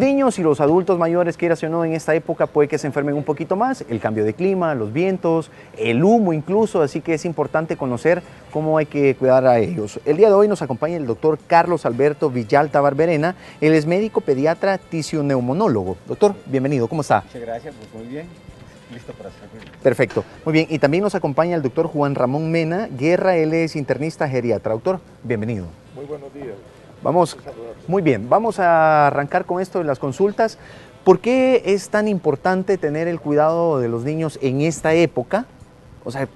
Niños y los adultos mayores, quieras o no, en esta época puede que se enfermen un poquito más, el cambio de clima, los vientos, el humo incluso, así que es importante conocer cómo hay que cuidar a ellos. El día de hoy nos acompaña el doctor Carlos Alberto Villalta Barberena, él es médico pediatra tisioneumonólogo. Doctor, bienvenido, ¿cómo está? Muchas gracias, pues muy bien, listo para servir. Perfecto, muy bien, y también nos acompaña el doctor Juan Ramón Mena Guerra, él es internista geriatra. Doctor, bienvenido. Muy buenos días. Vamos, muy bien, vamos a arrancar con esto de las consultas. ¿Por qué es tan importante tener el cuidado de los niños en esta época? O sea,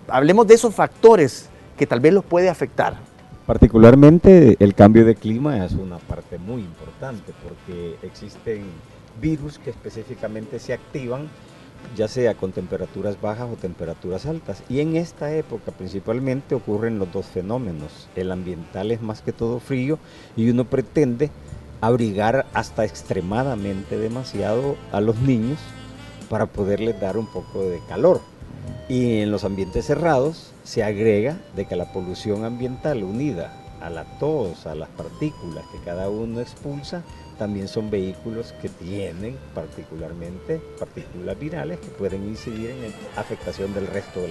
hablemos de esos factores que tal vez los puede afectar. Particularmente el cambio de clima es una parte muy importante porque existen virus que específicamente se activan ya sea con temperaturas bajas o temperaturas altas. Y en esta época principalmente ocurren los dos fenómenos. El ambiental es más que todo frío y uno pretende abrigar hasta extremadamente demasiado a los niños para poderles dar un poco de calor. Y en los ambientes cerrados se agrega de que la polución ambiental unida a la tos, a las partículas que cada uno expulsa, también son vehículos que tienen particularmente partículas virales que pueden incidir en la afectación del resto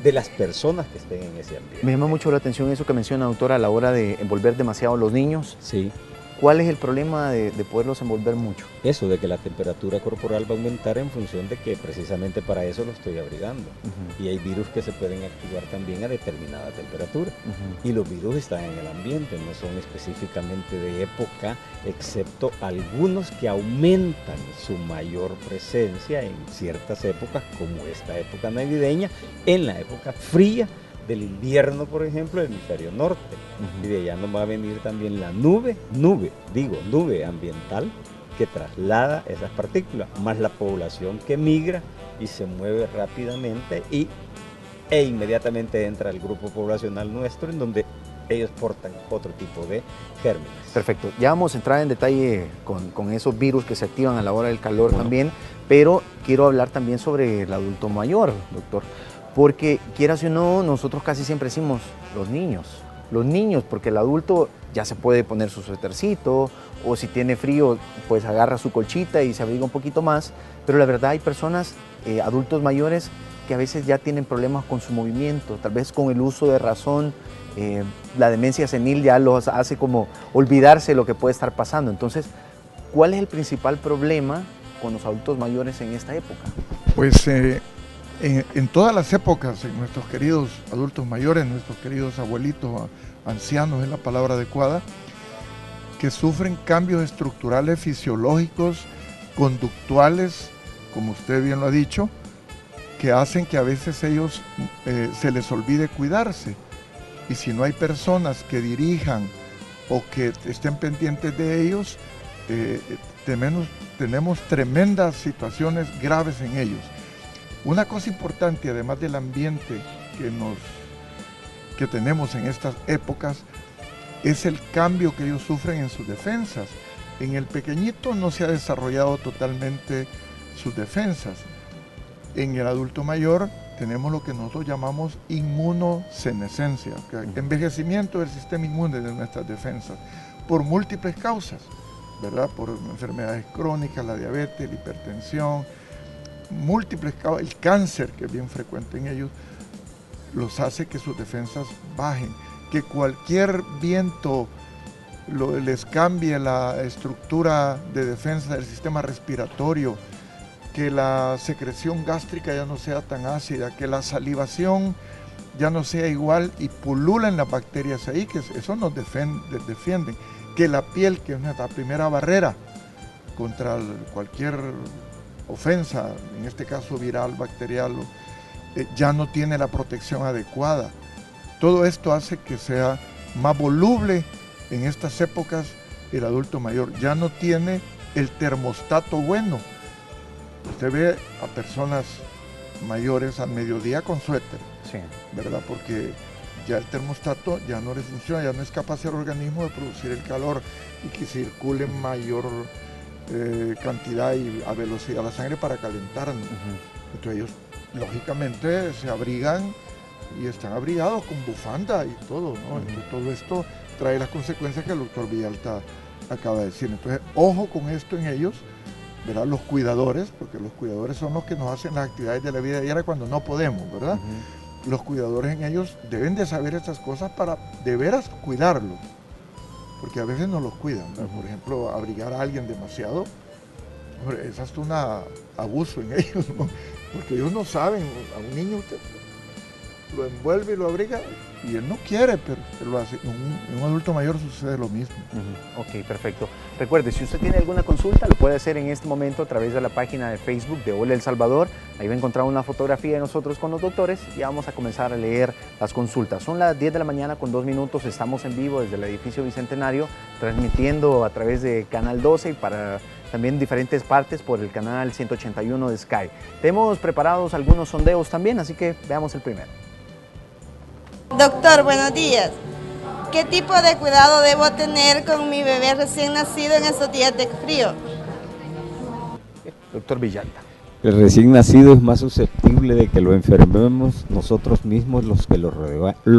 de las personas que estén en ese ambiente. Me llama mucho la atención eso que menciona, doctora, a la hora de envolver demasiado a los niños. Sí. ¿Cuál es el problema de poderlos envolver mucho? Eso, de que la temperatura corporal va a aumentar en función de que precisamente para eso lo estoy abrigando. Y hay virus que se pueden activar también a determinada temperatura. Y los virus están en el ambiente, no son específicamente de época, excepto algunos que aumentan su mayor presencia en ciertas épocas, como esta época navideña, en la época fría del invierno, por ejemplo, del hemisferio norte. Y de allá nos va a venir también la nube ambiental que traslada esas partículas, más la población que migra y se mueve rápidamente e inmediatamente entra el grupo poblacional nuestro en donde ellos portan otro tipo de gérmenes. Perfecto, ya vamos a entrar en detalle con esos virus que se activan a la hora del calor también, pero quiero hablar también sobre el adulto mayor, doctor. Porque quieras o no, nosotros casi siempre decimos los niños, porque el adulto ya se puede poner su suétercito, o si tiene frío, pues agarra su colchita y se abriga un poquito más, pero la verdad hay personas, adultos mayores, que a veces ya tienen problemas con su movimiento, tal vez con el uso de razón, la demencia senil ya los hace como olvidarse de lo que puede estar pasando. Entonces, ¿cuál es el principal problema con los adultos mayores en esta época? Pues en todas las épocas, en nuestros queridos adultos mayores, nuestros queridos abuelitos, ancianos es la palabra adecuada, que sufren cambios estructurales, fisiológicos, conductuales, como usted bien lo ha dicho, que hacen que a veces ellos se les olvide cuidarse. Y si no hay personas que dirijan o que estén pendientes de ellos, tenemos tremendas situaciones graves en ellos. Una cosa importante, además del ambiente que tenemos en estas épocas, es el cambio que ellos sufren en sus defensas. En el pequeñito no se ha desarrollado totalmente sus defensas. En el adulto mayor tenemos lo que nosotros llamamos inmunosenescencia, envejecimiento del sistema inmune de nuestras defensas, por múltiples causas, ¿verdad? Por enfermedades crónicas, la diabetes, la hipertensión, múltiples causas, el cáncer, que es bien frecuente en ellos, los hace que sus defensas bajen, que cualquier viento les cambie la estructura de defensa del sistema respiratorio, que la secreción gástrica ya no sea tan ácida, que la salivación ya no sea igual y pululan las bacterias ahí, que eso nos defienden, que la piel, que es nuestra primera barrera contra cualquier ofensa, en este caso viral, bacterial, ya no tiene la protección adecuada. Todo esto hace que sea más voluble en estas épocas el adulto mayor, ya no tiene el termostato bueno. Usted ve a personas mayores al mediodía con suéter, sí, ¿verdad? Porque ya el termostato ya no le funciona, ya no es capaz el organismo de producir el calor y que circule mayor cantidad y a velocidad la sangre para calentarnos. Entonces ellos lógicamente se abrigan y están abrigados con bufanda y todo, ¿no? Entonces todo esto trae las consecuencias que el doctor Villalta acaba de decir. Entonces, ojo con esto en ellos, ¿verdad? Los cuidadores, porque los cuidadores son los que nos hacen las actividades de la vida diaria cuando no podemos, ¿verdad? Los cuidadores en ellos deben de saber estas cosas para de veras cuidarlos, porque a veces no los cuidan, ¿verdad? Por ejemplo, abrigar a alguien demasiado, hombre, es hasta un abuso en ellos, ¿no? Porque ellos no saben, a un niño usted lo envuelve y lo abriga y él no quiere, pero él lo hace. En un adulto mayor sucede lo mismo. Ok, perfecto. Recuerde, si usted tiene alguna consulta, lo puede hacer en este momento a través de la página de Facebook de Hola El Salvador. Ahí va a encontrar una fotografía de nosotros con los doctores y vamos a comenzar a leer las consultas. Son las 10 de la mañana con 2 minutos, estamos en vivo desde el edificio Bicentenario, transmitiendo a través de Canal 12 y para también diferentes partes por el canal 181 de Sky. Tenemos preparados algunos sondeos también, así que veamos el primero. Doctor, buenos días. ¿Qué tipo de cuidado debo tener con mi bebé recién nacido en estos días de frío? Doctor Villalta. El recién nacido es más susceptible de que lo enfermemos nosotros mismos los que lo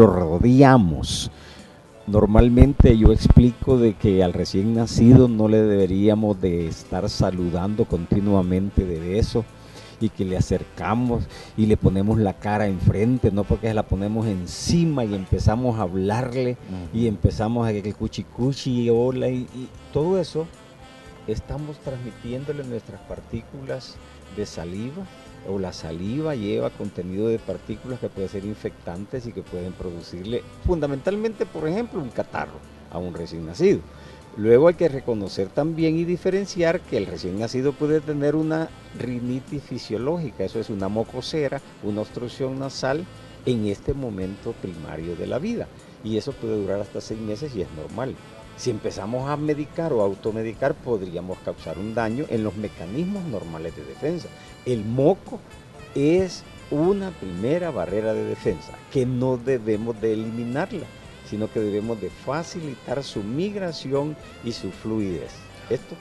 rodeamos. Normalmente yo explico de que al recién nacido no le deberíamos de estar saludando continuamente de beso y que le acercamos y le ponemos la cara enfrente, no porque la ponemos encima y empezamos a hablarle y empezamos a que cuchi cuchi, hola y todo eso, estamos transmitiéndole nuestras partículas de saliva, o la saliva lleva contenido de partículas que pueden ser infectantes y que pueden producirle fundamentalmente, por ejemplo, un catarro a un recién nacido. Luego hay que reconocer también y diferenciar que el recién nacido puede tener una rinitis fisiológica, eso es una mocosera, una obstrucción nasal en este momento primario de la vida. Y eso puede durar hasta 6 meses y es normal. Si empezamos a medicar o automedicar, podríamos causar un daño en los mecanismos normales de defensa. El moco es una primera barrera de defensa que no debemos de eliminarla, sino que debemos de facilitar su migración y su fluidez. Esto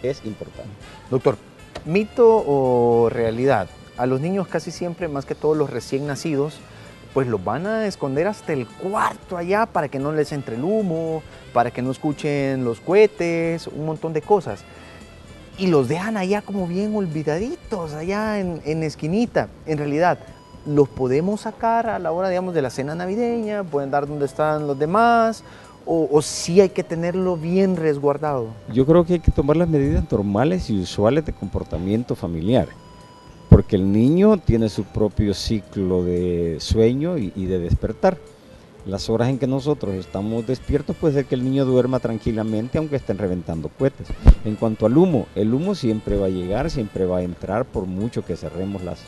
es importante. Doctor, ¿mito o realidad? A los niños casi siempre, más que todos los recién nacidos, pues los van a esconder hasta el cuarto allá para que no les entre el humo, para que no escuchen los cohetes, un montón de cosas. Y los dejan allá como bien olvidaditos, allá en esquinita. En realidad, los podemos sacar a la hora, digamos, de la cena navideña, pueden dar donde están los demás, o sí hay que tenerlo bien resguardado. Yo creo que hay que tomar las medidas normales y usuales de comportamiento familiar, porque el niño tiene su propio ciclo de sueño y de despertar. Las horas en que nosotros estamos despiertos puede ser que el niño duerma tranquilamente aunque estén reventando cohetes. En cuanto al humo, el humo siempre va a llegar, siempre va a entrar, por mucho que cerremos las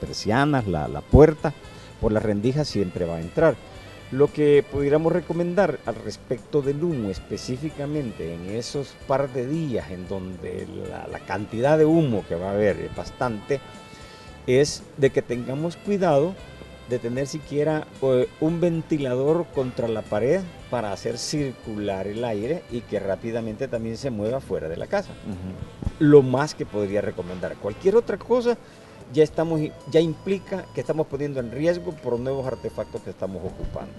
persianas, la puerta, por las rendijas siempre va a entrar. Lo que pudiéramos recomendar al respecto del humo, específicamente en esos par de días en donde la cantidad de humo que va a haber es bastante, es de que tengamos cuidado de tener siquiera un ventilador contra la pared para hacer circular el aire y que rápidamente también se mueva fuera de la casa. Lo más que podría recomendar. Cualquier otra cosa ya implica que estamos poniendo en riesgo por nuevos artefactos que estamos ocupando.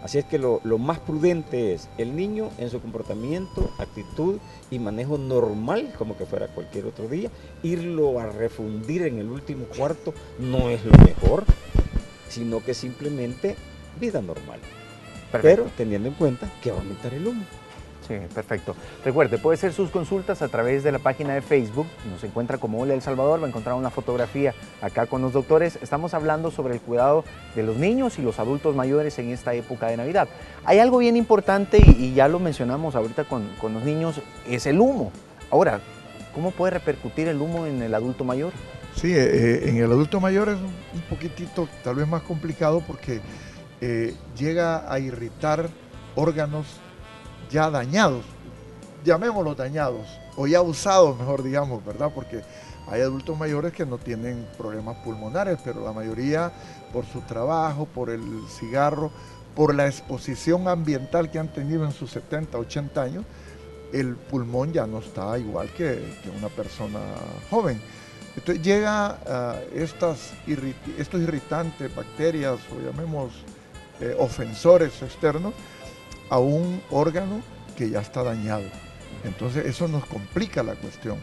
Así es que lo más prudente es el niño en su comportamiento, actitud y manejo normal, como que fuera cualquier otro día. Irlo a refundir en el último cuarto no es lo mejor, sino que simplemente vida normal. Perfecto. Pero teniendo en cuenta que va a aumentar el humo. Sí, perfecto. Recuerde, puede hacer sus consultas a través de la página de Facebook, nos encuentra como Hola El Salvador, va a encontrar una fotografía acá con los doctores. Estamos hablando sobre el cuidado de los niños y los adultos mayores en esta época de Navidad. Hay algo bien importante y ya lo mencionamos ahorita con los niños, es el humo. Ahora, ¿cómo puede repercutir el humo en el adulto mayor? Sí, en el adulto mayor es un poquitito tal vez más complicado porque llega a irritar órganos ya dañados, llamémoslos dañados, o ya usados, mejor digamos, ¿verdad? Porque hay adultos mayores que no tienen problemas pulmonares, pero la mayoría por su trabajo, por el cigarro, por la exposición ambiental que han tenido en sus 70, 80 años, el pulmón ya no está igual que una persona joven. Entonces llega estos irritantes, bacterias, o llamemos ofensores externos, a un órgano que ya está dañado. Entonces eso nos complica la cuestión.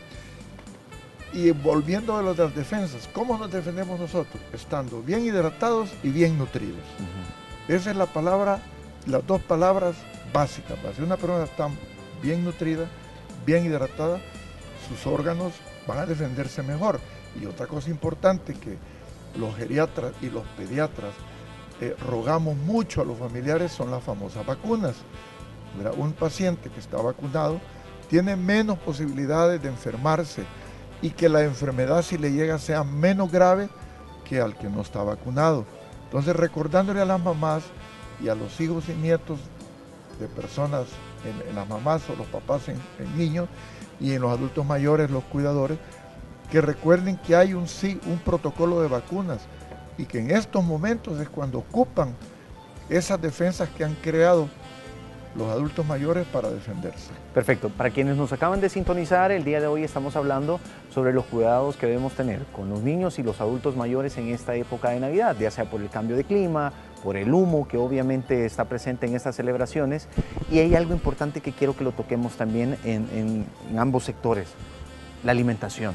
Y volviendo a lo de las defensas, ¿cómo nos defendemos nosotros? Estando bien hidratados y bien nutridos. Esa es la palabra, las dos palabras básicas. Si una persona está bien nutrida, bien hidratada, sus órganos van a defenderse mejor. Y otra cosa importante que los geriatras y los pediatras rogamos mucho a los familiares son las famosas vacunas. ¿Verdad? Un paciente que está vacunado tiene menos posibilidades de enfermarse y que la enfermedad, si le llega, sea menos grave que al que no está vacunado. Entonces, recordándole a las mamás y a los hijos y nietos de personas, en las mamás o los papás en niños, y en los adultos mayores, los cuidadores, que recuerden que hay un protocolo de vacunas y que en estos momentos es cuando ocupan esas defensas que han creado los adultos mayores para defenderse. Perfecto. Para quienes nos acaban de sintonizar, el día de hoy estamos hablando sobre los cuidados que debemos tener con los niños y los adultos mayores en esta época de Navidad, ya sea por el cambio de clima, por el humo que obviamente está presente en estas celebraciones. Y hay algo importante que quiero que lo toquemos también en ambos sectores, la alimentación.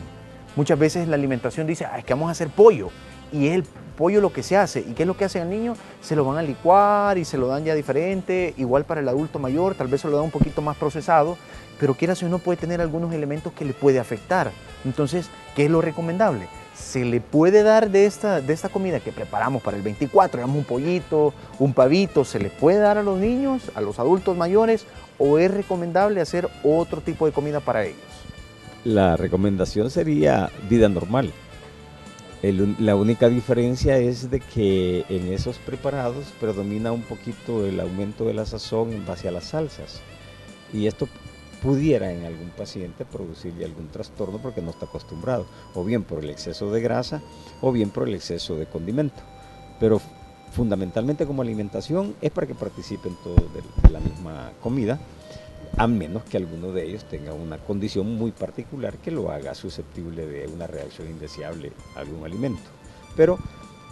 Muchas veces la alimentación dice, es que vamos a hacer pollo. Y es el pollo lo que se hace. ¿Y qué es lo que hace al niño? Se lo van a licuar y se lo dan ya diferente. Igual para el adulto mayor, tal vez se lo dan un poquito más procesado, pero quieras o no puede tener algunos elementos que le puede afectar. Entonces, ¿qué es lo recomendable? Se le puede dar de esta comida que preparamos para el 24, digamos un pollito, un pavito, se le puede dar a los niños, a los adultos mayores, o es recomendable hacer otro tipo de comida para ellos. La recomendación sería vida normal. La única diferencia es de que en esos preparados predomina un poquito el aumento de la sazón en base a las salsas. Y esto pudiera en algún paciente producirle algún trastorno porque no está acostumbrado, o bien por el exceso de grasa, o bien por el exceso de condimento. Pero fundamentalmente como alimentación es para que participen todos de la misma comida, a menos que alguno de ellos tenga una condición muy particular que lo haga susceptible de una reacción indeseable a algún alimento. Pero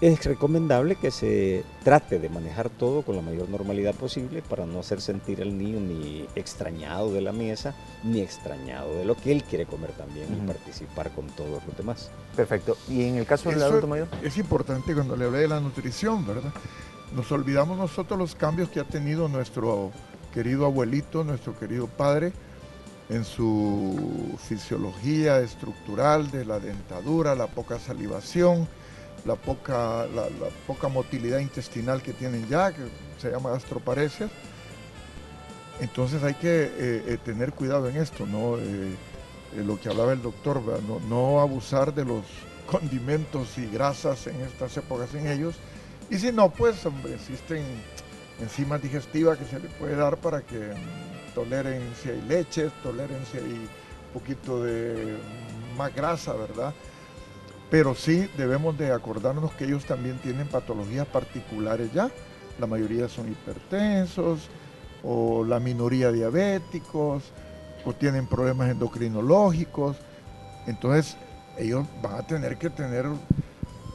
es recomendable que se trate de manejar todo con la mayor normalidad posible para no hacer sentir al niño ni extrañado de la mesa, ni extrañado de lo que él quiere comer también y participar con todos los demás. Perfecto. ¿Y en el caso del adulto mayor? Es importante cuando le hablé de la nutrición, ¿verdad? Nos olvidamos nosotros los cambios que ha tenido nuestro querido abuelito, nuestro querido padre, en su fisiología estructural de la dentadura, la poca salivación, la poca motilidad intestinal que tienen ya, que se llama gastroparesias. Entonces hay que tener cuidado en esto, ¿no? Lo que hablaba el doctor, no abusar de los condimentos y grasas en estas épocas en ellos. Y si no, pues hombre, existen enzimas digestivas que se le puede dar para que toleren si hay leche, toleren si hay un poquito de más grasa, ¿verdad? Pero sí debemos de acordarnos que ellos también tienen patologías particulares ya. La mayoría son hipertensos, o la minoría diabéticos, o tienen problemas endocrinológicos. Entonces ellos van a tener que tener...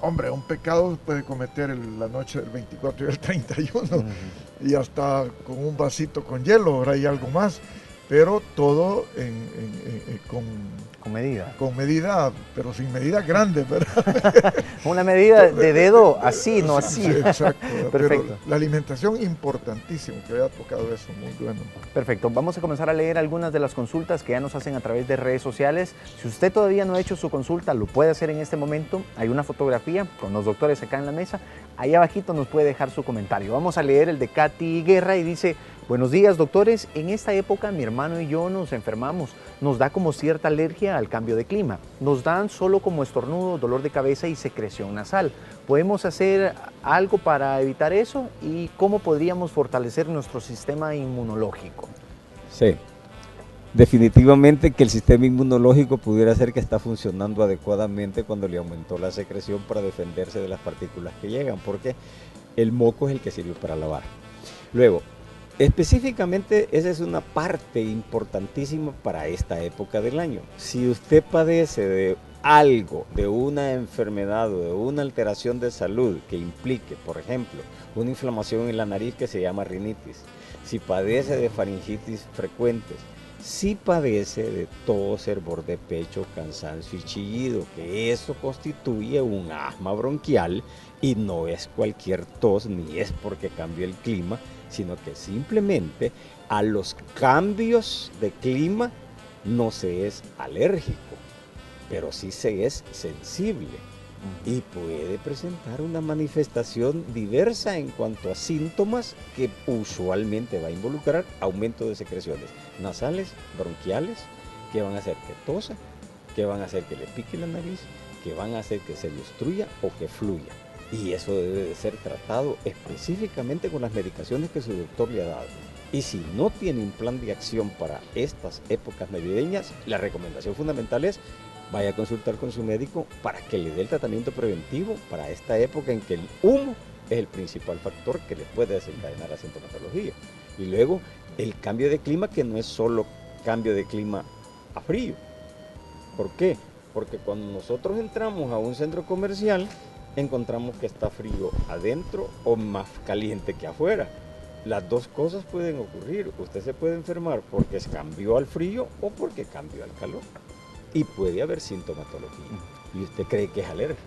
Hombre, un pecado puede cometer la noche del 24 y el 31 y hasta con un vasito con hielo, ahora hay algo más, pero todo con medida. Con medida, pero sin medida grande, ¿verdad? Una medida de dedo así, no así. Sí, exacto. Perfecto. Pero la alimentación, importantísimo, que haya tocado eso, muy bueno. Perfecto. Vamos a comenzar a leer algunas de las consultas que ya nos hacen a través de redes sociales. Si usted todavía no ha hecho su consulta, lo puede hacer en este momento. Hay una fotografía con los doctores acá en la mesa. Ahí abajito nos puede dejar su comentario. Vamos a leer el de Katy Guerra y dice: buenos días, doctores. En esta época mi hermano y yo nos enfermamos. Nos da como cierta alergia al cambio de clima. Nos dan solo como estornudo, dolor de cabeza y secreción nasal. ¿Podemos hacer algo para evitar eso? ¿Y cómo podríamos fortalecer nuestro sistema inmunológico? Sí, definitivamente que el sistema inmunológico pudiera ser que está funcionando adecuadamente cuando le aumentó la secreción para defenderse de las partículas que llegan, porque el moco es el que sirve para lavar. Luego, específicamente, esa es una parte importantísima para esta época del año. Si usted padece de algo, de una enfermedad o de una alteración de salud que implique, por ejemplo, una inflamación en la nariz que se llama rinitis, si padece de faringitis frecuentes, si padece de tos, hervor de pecho, cansancio y chillido, que eso constituye un asma bronquial y no es cualquier tos ni es porque cambió el clima, sino que simplemente a los cambios de clima no se es alérgico, pero sí se es sensible y puede presentar una manifestación diversa en cuanto a síntomas que usualmente va a involucrar aumento de secreciones nasales, bronquiales, que van a hacer que tosa, que van a hacer que le pique la nariz, que van a hacer que se le obstruya o que fluya. Y eso debe de ser tratado específicamente con las medicaciones que su doctor le ha dado. Y si no tiene un plan de acción para estas épocas navideñas, la recomendación fundamental es vaya a consultar con su médico para que le dé el tratamiento preventivo para esta época en que el humo es el principal factor que le puede desencadenar la sintomatología. Y luego el cambio de clima, que no es solo cambio de clima a frío. ¿Por qué? Porque cuando nosotros entramos a un centro comercial, encontramos que está frío adentro o más caliente que afuera. Las dos cosas pueden ocurrir. Usted se puede enfermar porque cambió al frío o porque cambió al calor. Y puede haber sintomatología. Y usted cree que es alérgico.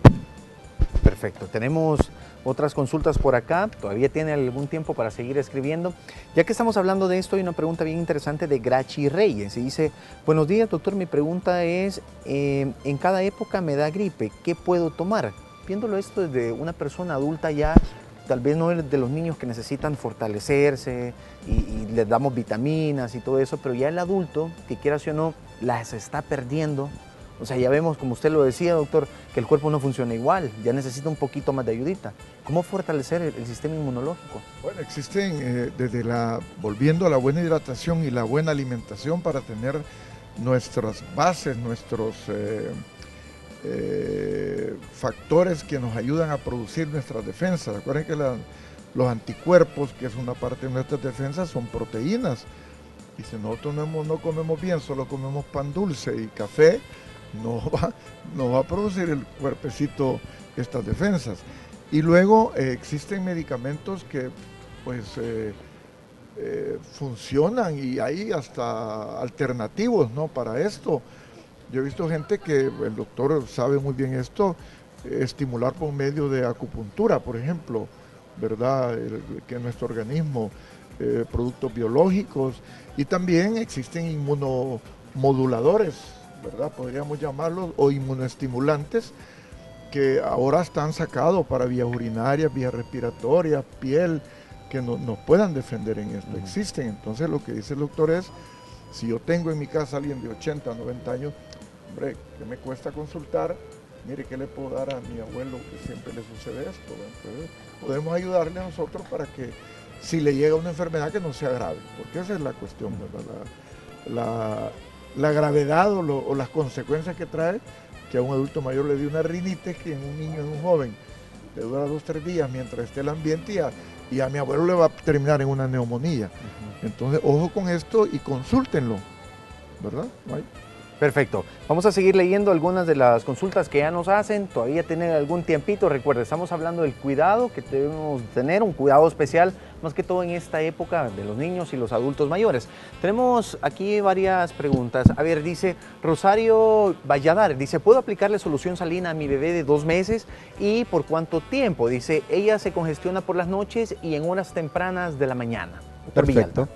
Perfecto. Tenemos otras consultas por acá. Todavía tiene algún tiempo para seguir escribiendo. Ya que estamos hablando de esto, hay una pregunta bien interesante de Grachi Reyes. Y dice, buenos días, doctor. Mi pregunta es, en cada época me da gripe. ¿Qué puedo tomar? Viéndolo esto desde una persona adulta ya, tal vez no de los niños que necesitan fortalecerse y les damos vitaminas y todo eso, pero ya el adulto, que quiera o no, las está perdiendo. O sea, ya vemos, como usted lo decía, doctor, que el cuerpo no funciona igual, ya necesita un poquito más de ayudita. ¿Cómo fortalecer el sistema inmunológico? Bueno, existen, volviendo a la buena hidratación y la buena alimentación para tener nuestras bases, nuestros factores que nos ayudan a producir nuestras defensas. Recuerden que los anticuerpos, que es una parte de nuestras defensas, son proteínas. Y si nosotros no comemos bien, solo comemos pan dulce y café, no va a producir el cuerpecito estas defensas. Y luego existen medicamentos que pues funcionan y hay hasta alternativos, ¿no?, para esto. Yo he visto gente que, el doctor sabe muy bien esto, estimular por medio de acupuntura, por ejemplo, ¿verdad? Que nuestro organismo, productos biológicos, y también existen inmunomoduladores, ¿verdad? Podríamos llamarlos, o inmunoestimulantes, que ahora están sacados para vías urinarias, vías respiratorias, piel, que nos puedan defender en esto. Existen. Entonces lo que dice el doctor es, si yo tengo en mi casa a alguien de 80, 90 años, hombre, ¿qué me cuesta consultar? Mire, ¿qué le puedo dar a mi abuelo que siempre le sucede esto? Entonces, podemos ayudarle a nosotros para que si le llega una enfermedad que no sea grave, porque esa es la cuestión, ¿verdad? La gravedad o las consecuencias que trae que a un adulto mayor le dé una rinitis, que en un niño, en un joven, le dura 2 o 3 días mientras esté el ambiente, y a mi abuelo le va a terminar en una neumonía. Entonces, ojo con esto y consúltenlo, ¿verdad? Perfecto. Vamos a seguir leyendo algunas de las consultas que ya nos hacen. Todavía tienen algún tiempito. Recuerden, estamos hablando del cuidado que debemos tener, un cuidado especial, más que todo en esta época de los niños y los adultos mayores. Tenemos aquí varias preguntas. A ver, dice Rosario Valladar, dice, ¿puedo aplicarle solución salina a mi bebé de 2 meses? ¿Y por cuánto tiempo? Dice, ella se congestiona por las noches y en horas tempranas de la mañana. Perfecto.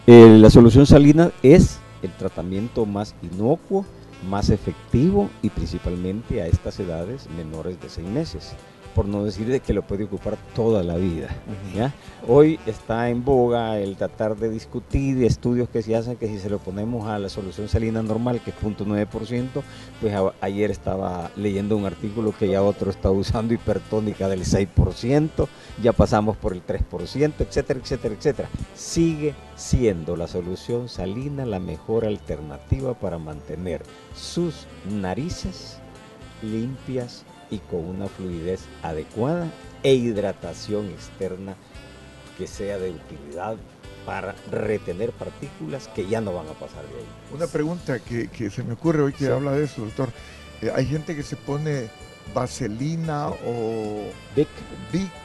La solución salina es el tratamiento más inocuo, más efectivo y principalmente a estas edades menores de 6 meses, por no decir de que lo puede ocupar toda la vida. ¿Ya? Hoy está en boga el tratar de discutir estudios que se hacen que si se lo ponemos a la solución salina normal, que es 0.9%, pues ayer estaba leyendo un artículo que ya otro está usando hipertónica del 6%, ya pasamos por el 3%, etcétera, etcétera, etcétera. Sigue siendo la solución salina la mejor alternativa para mantener sus narices limpias y con una fluidez adecuada e hidratación externa que sea de utilidad para retener partículas que ya no van a pasar de ahí. Una pregunta que se me ocurre hoy que habla de eso, doctor. Hay gente que se pone vaselina o Vic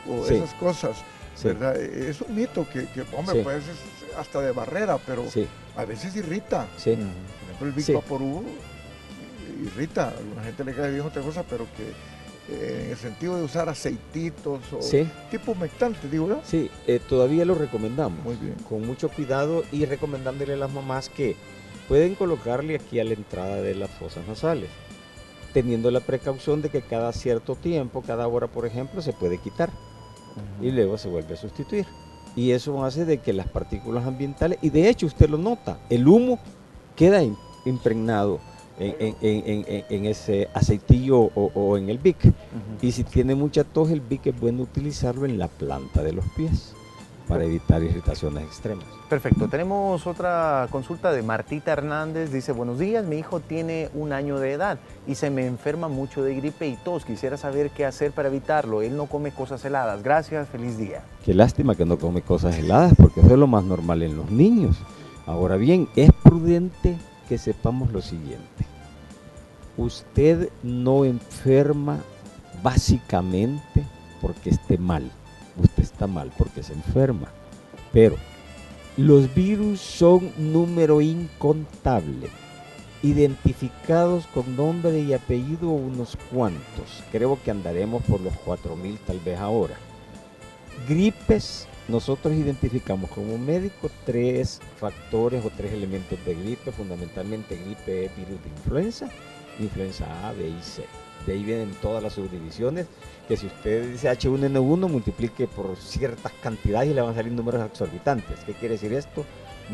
o esas cosas. ¿verdad? Es un mito que hombre, Sí. pues es hasta de barrera, pero Sí, a veces irrita. sí. Ujú. Por ejemplo, el Vic Sí. Vaporub irrita. A alguna gente le cae bien otra cosa, pero que en el sentido de usar aceititos o Sí, tipo humectante, digo yo. sí, todavía lo recomendamos. Muy bien. Con mucho cuidado y recomendándole a las mamás que pueden colocarle aquí a la entrada de las fosas nasales, teniendo la precaución de que cada cierto tiempo, cada hora por ejemplo, se puede quitar y luego se vuelve a sustituir. Y eso hace de que las partículas ambientales, y de hecho usted lo nota, el humo queda impregnado en ese aceitillo o en el Vic. Ujú. Y si tiene mucha tos, el Vic es bueno utilizarlo en la planta de los pies para evitar irritaciones extremas. Perfecto, tenemos otra consulta de Martita Hernández, dice, buenos días, mi hijo tiene 1 año de edad y se me enferma mucho de gripe y tos, quisiera saber qué hacer para evitarlo, él no come cosas heladas, gracias, feliz día. Qué lástima que no come cosas heladas, porque eso es lo más normal en los niños. Ahora bien, es prudente que sepamos lo siguiente. Usted no enferma básicamente porque esté mal. Usted está mal porque se enferma. Pero los virus son número incontable, identificados con nombre y apellido unos cuantos. Creo que andaremos por los 4.000 tal vez ahora. Gripes, nosotros identificamos como médicos 3 factores o 3 elementos de gripe. Fundamentalmente gripe es virus de influenza A, B y C. De ahí vienen todas las subdivisiones, que si usted dice H1N1 multiplique por ciertas cantidades y le van a salir números exorbitantes. ¿Qué quiere decir esto?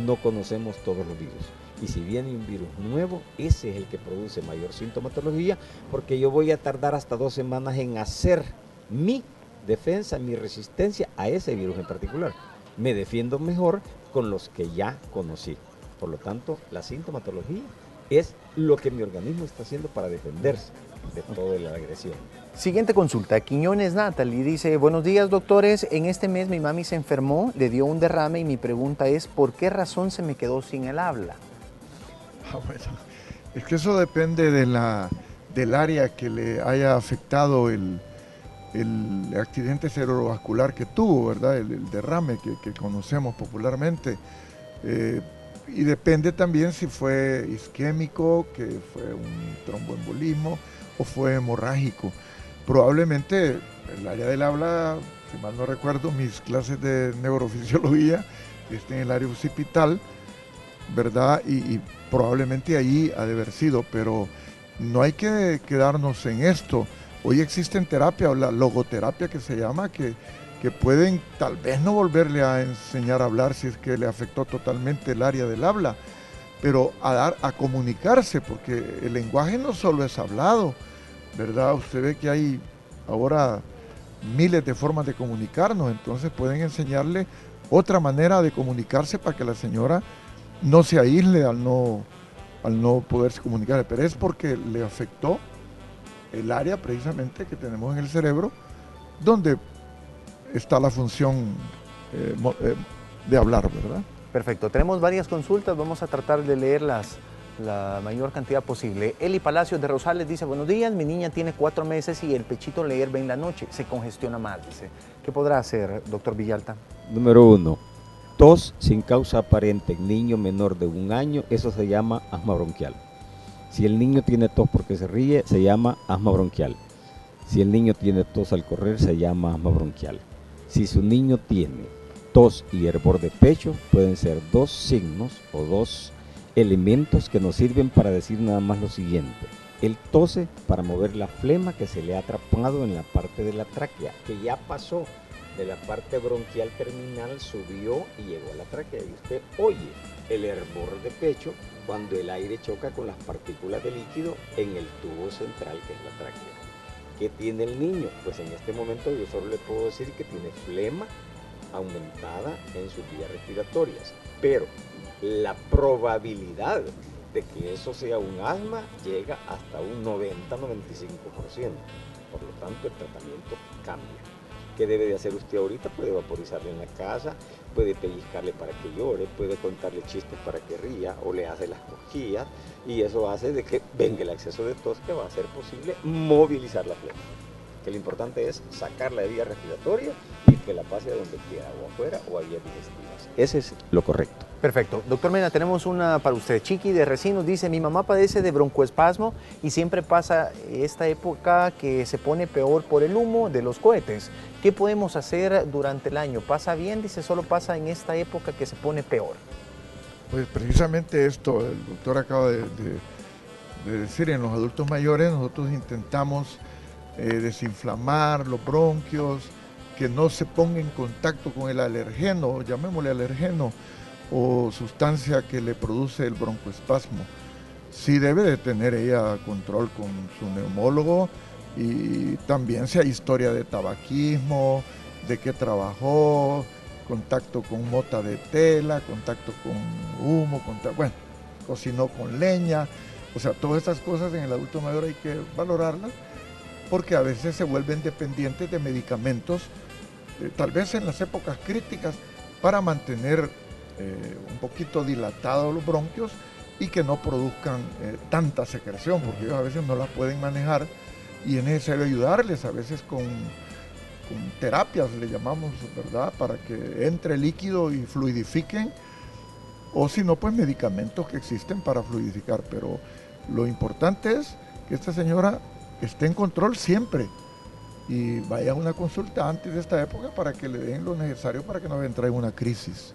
No conocemos todos los virus. Y si viene un virus nuevo, ese es el que produce mayor sintomatología, porque yo voy a tardar hasta 2 semanas en hacer mi defensa, mi resistencia a ese virus en particular. Me defiendo mejor con los que ya conocí. Por lo tanto, la sintomatología es lo que mi organismo está haciendo para defenderse de toda la agresión. Siguiente consulta, Quiñones Natalie dice, buenos días doctores, en este mes mi mami se enfermó, le dio un derrame y mi pregunta es, ¿por qué razón se me quedó sin el habla? Bueno, es que eso depende del área que le haya afectado el accidente cerebrovascular que tuvo, ¿verdad? El derrame que conocemos popularmente. Y depende también si fue isquémico, que fue un tromboembolismo o fue hemorrágico. Probablemente el área del habla, si mal no recuerdo, mis clases de neurofisiología en el área occipital, ¿verdad? Y probablemente allí ha de haber sido, pero no hay que quedarnos en esto. Hoy existen terapias, o la logoterapia que se llama, que pueden tal vez no volverle a enseñar a hablar si es que le afectó totalmente el área del habla, pero a comunicarse, porque el lenguaje no solo es hablado, ¿verdad? Usted ve que hay ahora miles de formas de comunicarnos, entonces pueden enseñarle otra manera de comunicarse para que la señora no se aísle al no poderse comunicar, pero es porque le afectó el área precisamente que tenemos en el cerebro, donde está la función de hablar, ¿verdad? Perfecto, tenemos varias consultas, vamos a tratar de leerlas la mayor cantidad posible. Eli Palacios de Rosales dice, buenos días, mi niña tiene 4 meses y el pechito le hierve en la noche, se congestiona más, dice. ¿Qué podrá hacer, doctor Villalta? Número 1, tos sin causa aparente en niño menor de 1 año, eso se llama asma bronquial. Si el niño tiene tos porque se ríe, se llama asma bronquial. Si el niño tiene tos al correr, se llama asma bronquial. Si su niño tiene tos y hervor de pecho, pueden ser 2 signos o 2 elementos que nos sirven para decir nada más lo siguiente. Él tose para mover la flema que se le ha atrapado en la parte de la tráquea, que ya pasó de la parte bronquial terminal, subió y llegó a la tráquea. Y usted oye el hervor de pecho cuando el aire choca con las partículas de líquido en el tubo central que es la tráquea. ¿Qué tiene el niño? Pues en este momento yo solo le puedo decir que tiene flema aumentada en sus vías respiratorias, pero la probabilidad de que eso sea un asma llega hasta un 90-95%. Por lo tanto, el tratamiento cambia. ¿Qué debe de hacer usted ahorita? Puede vaporizarle en la casa, puede pellizcarle para que llore, puede contarle chistes para que ría o le hace las cosquillas y eso hace de que venga el exceso de tos que va a hacer posible movilizar la flema. Que lo importante es sacar la vía respiratoria y que la pase a donde quiera, o afuera o a vías digestivas. Ese es lo correcto. Perfecto. Doctor Mena, tenemos una para usted. Chiqui de Recinos dice, mi mamá padece de broncoespasmo y siempre pasa esta época que se pone peor por el humo de los cohetes. ¿Qué podemos hacer durante el año? ¿Pasa bien? Dice, solo pasa en esta época que se pone peor. Pues precisamente esto, el doctor acaba de decir, en los adultos mayores nosotros intentamos desinflamar los bronquios, que no se ponga en contacto con el alergeno, llamémosle alergeno, o sustancia que le produce el broncoespasmo. Sí debe de tener ella control con su neumólogo y también si hay historia de tabaquismo, de que trabajó, contacto con mota de tela, contacto con humo, bueno, cocinó con leña, o sea, todas estas cosas en el adulto mayor hay que valorarlas porque a veces se vuelven dependientes de medicamentos, tal vez en las épocas críticas, para mantener un poquito dilatados los bronquios y que no produzcan tanta secreción, porque ellos a veces no la pueden manejar y es necesario ayudarles a veces con terapias, le llamamos, ¿verdad?, para que entre líquido y fluidifiquen, o si no, pues medicamentos que existen para fluidificar, pero lo importante es que esta señora esté en control siempre y vaya a una consulta antes de esta época para que le den lo necesario para que no entre en una crisis.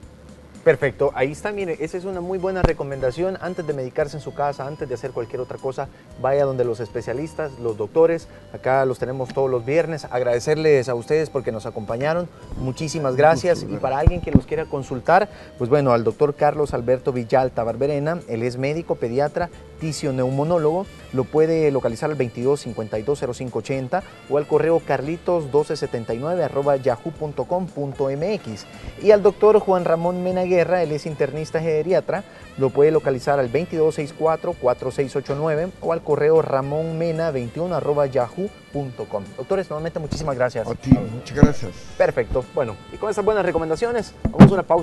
Perfecto, ahí está, mire, esa es una muy buena recomendación. Antes de medicarse en su casa, antes de hacer cualquier otra cosa, vaya donde los especialistas, los doctores, acá los tenemos todos los viernes. Agradecerles a ustedes porque nos acompañaron, muchísimas gracias. Y para alguien que los quiera consultar, pues bueno, al doctor Carlos Alberto Villalta Barberena, él es médico, pediatra, tisioneumonólogo, lo puede localizar al 22520580 o al correo carlitos1279@yahoo.com.mx. Y al doctor Juan Ramón Mena Guerra, él es internista geriatra, lo puede localizar al 2264-4689 o al correo ramonmena21@yahoo.com. Doctores, nuevamente muchísimas gracias. A ti, muchas gracias. Perfecto, bueno, y con esas buenas recomendaciones, vamos a una pausa.